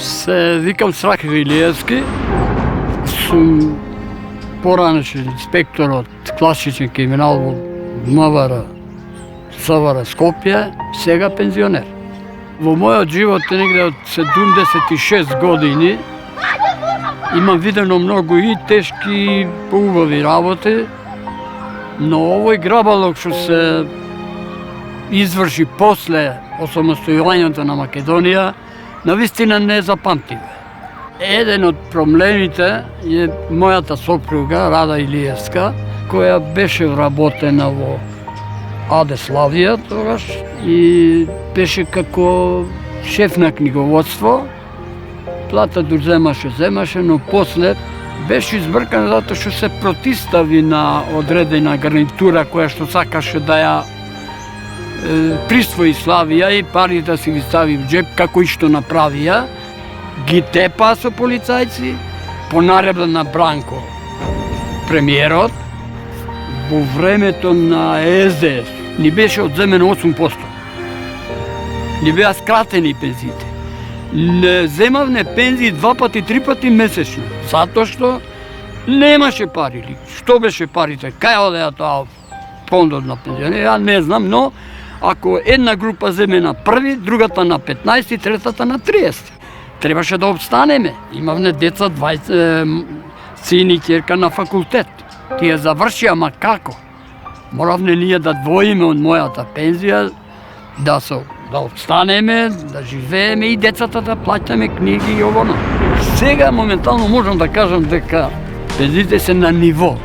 Се викам Страхил Илиевски, сум поранешен инспектор од класичен криминал во МВР, СВР Скопје, сега пензионер. Во мојот живот е негде од 76 години. Имам видено многу и тешки и поубави работи, но овој грабалок што се изврши после осамостојувањето на Македонија, навистина незапамтив. Еден од проблемите е мојата сопруга, Рада Илиевска, која беше вработена во АД Славија тогаш и беше како шеф на книговодство. Платата земаше, но после беше избркана затоа што се протистави на одредена гарнитура која што сакаше да ја присвои Славија и парите да си ги стави в джеп, како и што направија. Ги тепа со полицајци, по наредба на Бранко, премиерот, во времето на СДС, ни беше одземено 8%. Ни беа скратени пензиите. Не земавне пензии 2 пати, 3 пати месечно, затоа што немаше пари. Што беше парите? Кај одеа тоа фондот на пензионери? Ја не знам, но ако една група земе на први, другата на 15, третата на 30. Требаше да обстанеме. Имавме деца, 20 син и ќерка на факултет. Тие завршија, ама како? Моравме ние да двоиме од мојата пензија, да обстанеме, да живееме и децата да плаќаме книги и овоно. Сега моментално можам да кажам дека пензиите се на ниво.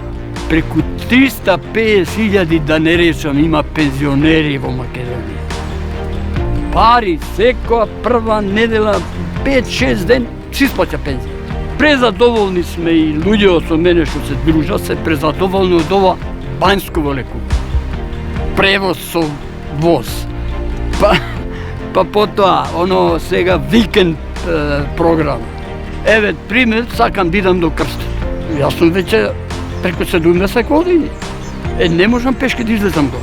Преку 350.000, да не речам, има пензионери во Македонија. Пари секоја прва недела, 5-6 ден, си исплаќа пензија. Презадоволни сме и луѓето со мене што се дружат, се презадоволни од ова банјско лекување. Превоз со воз. Па потоа, оно сега викенд програма. Еве, пример, сакам да идам до Крстот. Јас сум веќе преку 70 години. Не можам пешки да излезам горе.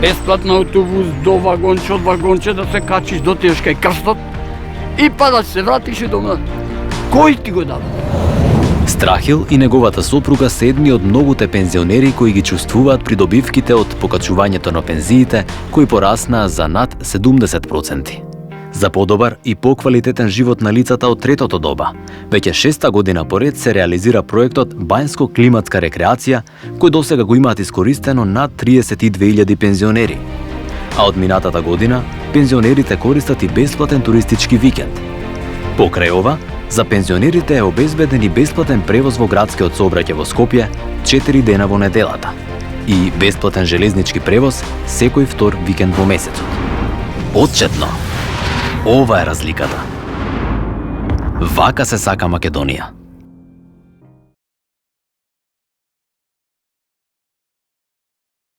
Бесплатно автобус до вагонче, од вагонче да се качиш, дотиеш кај Крстот и па да се вратиш и дома. Кој ти го дава? Страхил и неговата сопруга се едни од многуте пензионери кои ги чувствуваат придобивките од покачувањето на пензиите, кои пораснаа за над 70%. За подобар и поквалитетен живот на лицата од третото доба, веќе 6-та година поред се реализира проектот Банјско-климатска рекреација, кој досега го имаат искористено над 32.000 пензионери. А од минатата година, пензионерите користат и бесплатен туристички викенд. Покрај ова, за пензионерите е обезбеден и бесплатен превоз во градскиот сообраќај во Скопје 4 дена во неделата и бесплатен железнички превоз секој втор викенд во месецот. Отчетно, ова е разликата. Вака се сака Македонија.